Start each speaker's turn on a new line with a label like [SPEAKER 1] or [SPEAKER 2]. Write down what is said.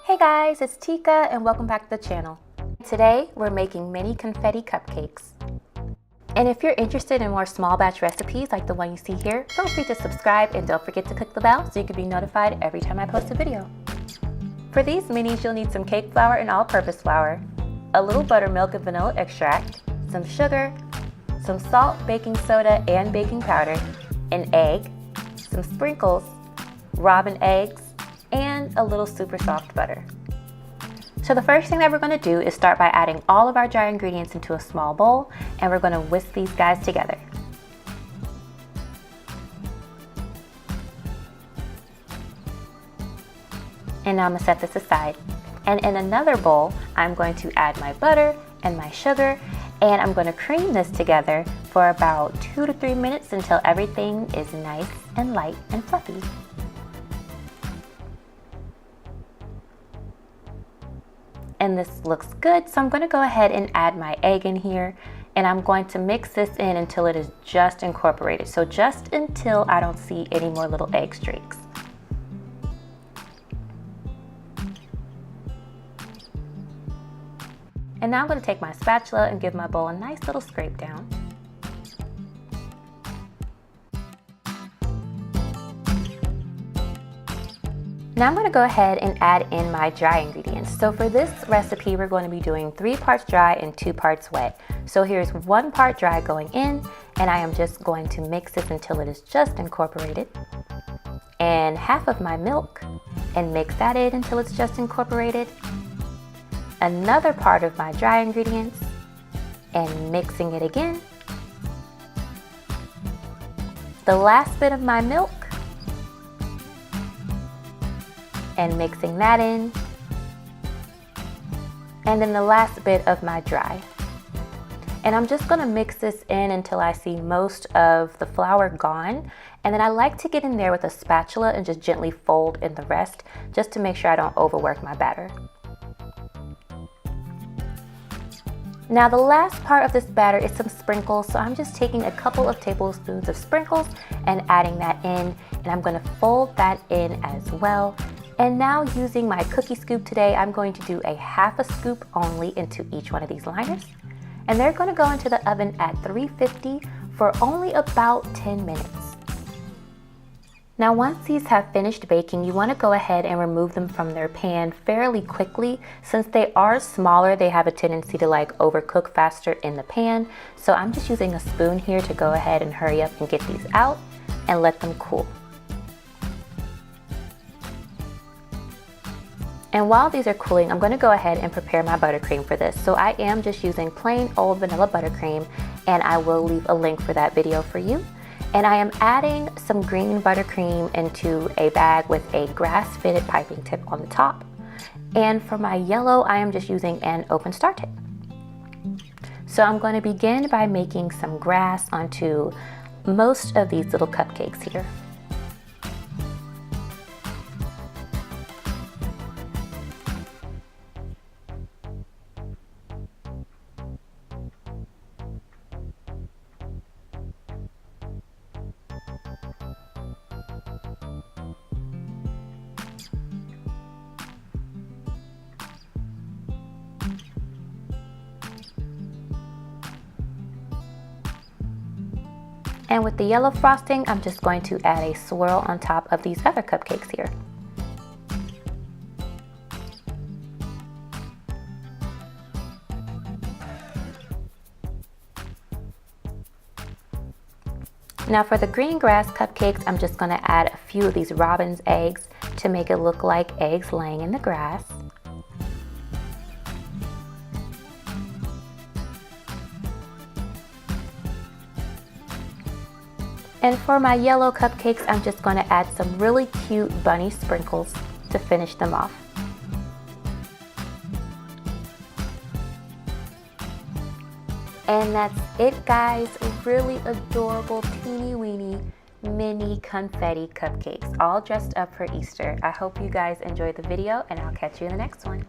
[SPEAKER 1] Hey guys, it's Tika and welcome back to the channel. Today we're making mini confetti cupcakes. And if you're interested in more small batch recipes like the one you see here, feel free to subscribe and don't forget to click the bell so you can be notified every time I post a video. For these minis, you'll need some cake flour and all-purpose flour, a little buttermilk and vanilla extract, some sugar, some salt, baking soda and baking powder, an egg, some sprinkles, robin eggs, and a little super soft butter. So the first thing that we're going to do is start by adding all of our dry ingredients into a small bowl, and we're going to whisk these guys together. And now I'm going to set this aside. And in another bowl, I'm going to add my butter and my sugar, and I'm going to cream this together for about 2 to 3 minutes until everything is nice and light and fluffy. And this looks good, so I'm going to go ahead and add my egg in here, and I'm going to mix this in until it is just incorporated. So just until I don't see any more little egg streaks. And now I'm going to take my spatula and give my bowl a nice little scrape down. Now I'm going to go ahead and add in my dry ingredients. So for this recipe, we're going to be doing 3 parts dry and 2 parts wet. So here's 1 part dry going in, and I am just going to mix this until it is just incorporated. And half of my milk, and mix that in until it's just incorporated. Another part of my dry ingredients, and mixing it again. The last bit of my milk, and mixing that in, and then the last bit of my dry. And I'm just gonna mix this in until I see most of the flour gone, and then I like to get in there with a spatula and just gently fold in the rest, just to make sure I don't overwork my batter. Now the last part of this batter is some sprinkles, so I'm just taking a couple of tablespoons of sprinkles and adding that in, and I'm gonna fold that in as well. And now using my cookie scoop today, I'm going to do a half a scoop only into each one of these liners. And they're going to go into the oven at 350 for only about 10 minutes. Now once these have finished baking, you want to go ahead and remove them from their pan fairly quickly. Since they are smaller, they have a tendency to overcook faster in the pan. So I'm just using a spoon here to go ahead and hurry up and get these out and let them cool. And while these are cooling, I'm going to go ahead and prepare my buttercream for this. So I am just using plain old vanilla buttercream, and I will leave a link for that video for you. And I am adding some green buttercream into a bag with a grass-fitted piping tip on the top. And for my yellow, I am just using an open star tip. So I'm going to begin by making some grass onto most of these little cupcakes here. And with the yellow frosting, I'm just going to add a swirl on top of these other cupcakes here. Now for the green grass cupcakes, I'm just going to add a few of these robin's eggs to make it look like eggs laying in the grass. And for my yellow cupcakes, I'm just going to add some really cute bunny sprinkles to finish them off. And that's it, guys. Really adorable, teeny weeny mini confetti cupcakes, all dressed up for Easter. I hope you guys enjoyed the video, and I'll catch you in the next one.